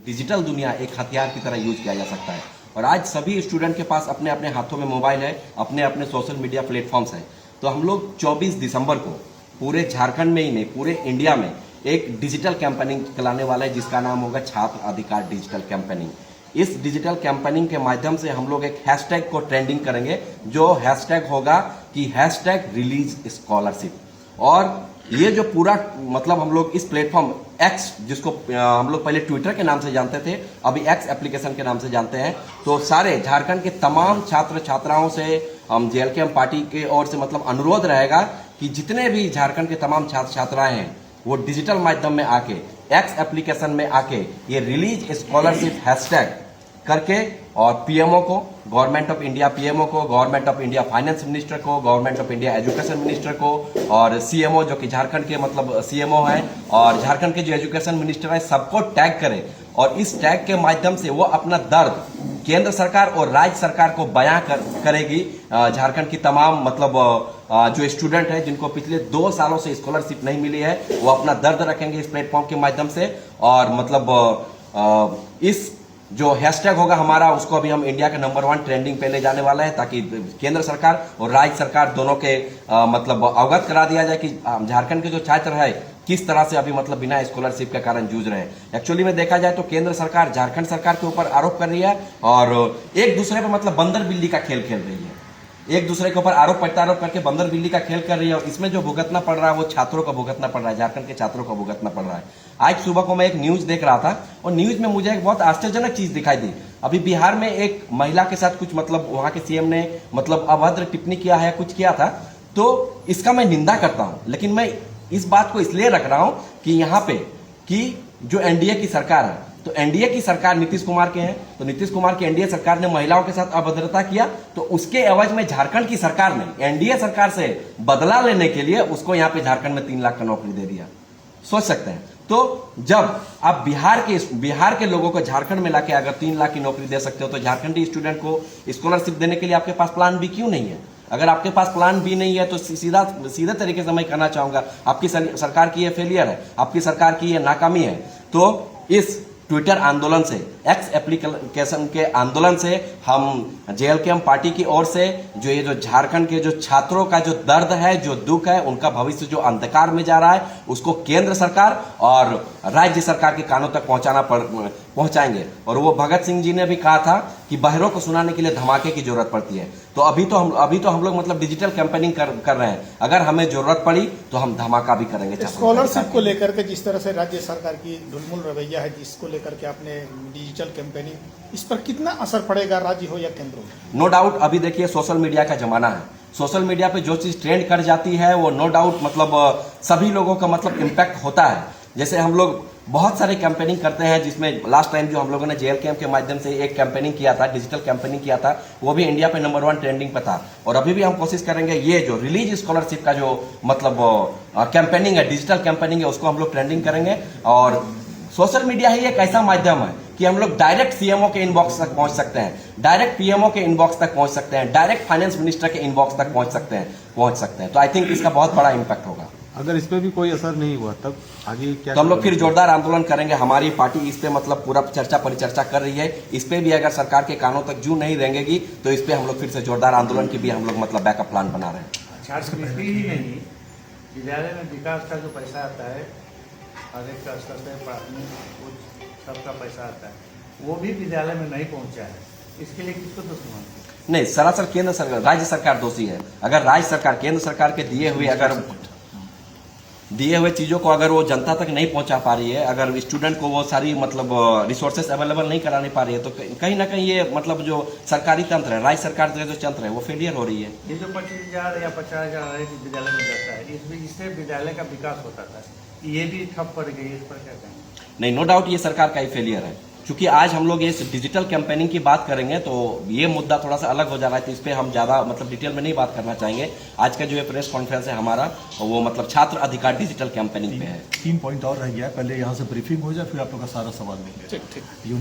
Digital दुनिया एक हथियार की तरह यूज किया जा सकता है और आज सभी स्टूडेंट के पास अपने अपने हाथों में मोबाइल है, अपने अपने सोशल मीडिया प्लेटफॉर्म्स हैं। तो हम लोग 24 दिसंबर को पूरे झारखंड में ही नहीं पूरे इंडिया में एक डिजिटल कैंपेनिंग चलाने वाला है जिसका नाम होगा छात्र अधिकार डिजिटल कैंपेनिंग। इस डिजिटल कैंपेनिंग के माध्यम से हम लोग एक हैशटैग को ट्रेंडिंग करेंगे जो हैशटैग होगा कि हैशटैग रिलीज स्कॉलरशिप। और ये जो पूरा मतलब हम लोग इस प्लेटफॉर्म एक्स जिसको हम लोग पहले ट्विटर के नाम से जानते थे, अभी एक्स एप्लीकेशन के नाम से जानते हैं, तो सारे झारखंड के तमाम छात्र छात्राओं से हम जेएलकेएम पार्टी के ओर से मतलब अनुरोध रहेगा कि जितने भी झारखंड के तमाम छात्र छात्राएं हैं वो डिजिटल माध्यम में आके एक्स एप्लीकेशन में आके ये रिलीज स्कॉलरशिप हैशटैग करके और पीएमओ को, गवर्नमेंट ऑफ इंडिया पीएमओ को, government of India finance minister को, government of India education minister को और सीएमओ जो कि झारखंड के मतलब सीएमओ है और झारखंड के जो एजुकेशन मिनिस्टर है सबको टैग करें और इस टैग के माध्यम से वो अपना दर्द केंद्र सरकार और राज्य सरकार को बयां करेगी। झारखंड की तमाम मतलब जो स्टूडेंट है जिनको पिछले 2 सालों से स्कॉलरशिप नहीं मिली है वो अपना दर्द रखेंगे इस प्लेटफॉर्म के माध्यम से और मतलब इस जो हैशटैग होगा हमारा उसको अभी हम इंडिया के नंबर 1 ट्रेंडिंग पे ले जाने वाला है ताकि केंद्र सरकार और राज्य सरकार दोनों के मतलब अवगत करा दिया जाए कि झारखंड के जो छात्र है किस तरह से अभी मतलब बिना स्कॉलरशिप के कारण जूझ रहे हैं। एक्चुअली में देखा जाए तो केंद्र सरकार झारखंड सरकार के ऊपर आरोप कर रही है और एक दूसरे पर मतलब बंदर बिल्ली का खेल खेल रही है, एक दूसरे के ऊपर आरोप प्रत्यारोप करके बंदर बिल्ली का खेल कर रही है और इसमें जो भुगतना पड़ रहा है वो छात्रों का भुगतना पड़ रहा है, झारखंड के छात्रों का भुगतना पड़ रहा है। आज सुबह को मैं एक न्यूज देख रहा था और न्यूज में मुझे एक बहुत आश्चर्यजनक चीज दिखाई दी। अभी बिहार में एक महिला के साथ कुछ मतलब वहां के सीएम ने मतलब अभद्र टिप्पणी किया है, कुछ किया था, तो इसका मैं निंदा करता हूं, लेकिन मैं इस बात को इसलिए रख रहा हूं कि यहाँ पे कि जो एनडीए की सरकार है तो एनडीए की सरकार नीतीश कुमार के हैं, तो नीतीश कुमार की एनडीए सरकार ने महिलाओं के साथ अभद्रता किया तो उसके एवज में झारखंड की सरकार ने एनडीए सरकार से बदला लेने के लिए उसको यहाँ पे झारखंड में 3 लाख का नौकरी दे दिया। सोच सकते हैं। तो जब आप बिहार के लोगों को झारखंड में लाके अगर 3 लाख की नौकरी दे सकते हो तो झारखंडी स्टूडेंट को स्कॉलरशिप देने के लिए आपके पास प्लान बी क्यों नहीं है? अगर आपके पास प्लान बी नहीं है तो सीधा तरीके से मैं कहना चाहूंगा आपकी सरकार की ये फेलियर है, आपकी सरकार की ये नाकामी है। तो इस ट्विटर आंदोलन से, एक्स एप्लीकेशन के आंदोलन से हम जेएलकेएम पार्टी की ओर से जो झारखंड के जो छात्रों का जो दर्द है, जो दुख है, उनका भविष्य जो अंधकार में जा रहा है उसको केंद्र सरकार और राज्य सरकार के कानों तक पहुंचाएंगे। और वो भगत सिंह जी ने भी कहा था कि बहरों को सुनाने के लिए धमाके की जरूरत पड़ती है। तो अभी तो हम लोग मतलब डिजिटल कैंपेनिंग कर रहे हैं, अगर हमें जरूरत पड़ी तो हम धमाका भी करेंगे। स्कॉलरशिप को लेकर के जिस तरह से राज्य सरकार की ढुलमुल रवैया है, जिसको लेकर के आपने डिजिटल कैंपेनिंग, इस पर कितना असर पड़ेगा राज्य हो या केंद्र हो? नो डाउट अभी देखिए सोशल मीडिया का जमाना है, सोशल मीडिया पे जो चीज ट्रेंड कर जाती है वो नो डाउट मतलब सभी लोगों का मतलब इम्पैक्ट होता है। जैसे हम लोग बहुत सारे कैंपेनिंग करते हैं जिसमें लास्ट टाइम जो हम लोगों ने जेएलकेएम के माध्यम से एक कैंपेनिंग किया था, डिजिटल कैंपेनिंग किया था, वो भी इंडिया पे नंबर 1 ट्रेंडिंग पे था। और अभी भी हम कोशिश करेंगे ये जो रिलीज स्कॉलरशिप का जो मतलब कैंपेनिंग है, डिजिटल कैंपेनिंग है, उसको हम लोग ट्रेंडिंग करेंगे। और सोशल मीडिया ही एक ऐसा माध्यम है कि हम लोग डायरेक्ट सीएमओ के इनबॉक्स तक पहुंच सकते हैं, डायरेक्ट पीएमओ के इनबॉक्स तक पहुंच सकते हैं, डायरेक्ट फाइनेंस मिनिस्टर के इनबॉक्स तक पहुंच सकते हैं। तो आई थिंक इसका बहुत बड़ा इम्पैक्ट होगा। अगर इस पे भी कोई असर नहीं हुआ तब आगे क्या? तो हम लोग फिर जोरदार आंदोलन करेंगे। हमारी पार्टी इस पे मतलब पूरा चर्चा परिचर्चा कर रही है। इस पे भी अगर सरकार के कानों तक जू नहीं रेंगेगी तो इस पे हम लोग फिर से जोरदार आंदोलन की भी हम लोग मतलब बैकअप प्लान बना रहे हैं। छात्र ही नहीं, विद्यालय में विकास का जो पैसा आता है, हर एक स्तर से प्राथमिक सबका पैसा आता है, वो भी विद्यालय में नहीं पहुंचा है। इसके लिए किसको दोष मानते? नहीं, सरासर केंद्र सरकार, राज्य सरकार दोषी है। अगर राज्य सरकार, केंद्र सरकार के दिए हुए चीजों को अगर वो जनता तक नहीं पहुंचा पा रही है, अगर स्टूडेंट को वो सारी मतलब रिसोर्सेस अवेलेबल नहीं कराने पा रही है, तो कहीं ना कहीं ये मतलब जो सरकारी तंत्र है, राज्य सरकार का जो तंत्र है वो फेलियर हो रही है। ये जो 25,000 या 50,000 विद्यालय में जाता है, इससे विद्यालय का विकास होता था, ये भी ठप पड़ गई, इस पर क्या कहेंगे? नहीं, नो डाउट ये सरकार का ही फेलियर है। क्योंकि आज हम लोग इस डिजिटल कैंपेनिंग की बात करेंगे तो ये मुद्दा थोड़ा सा अलग हो जा रहा है, तो इस पे हम ज्यादा मतलब डिटेल में नहीं बात करना चाहेंगे। आज का जो ये प्रेस कॉन्फ्रेंस है हमारा वो मतलब छात्र अधिकार डिजिटल कैंपेनिंग पे है। 3 पॉइंट और रह गया है, पहले यहाँ से ब्रीफिंग हो जाए फिर आप लोग का सारा सवाल लेंगे। ठीक।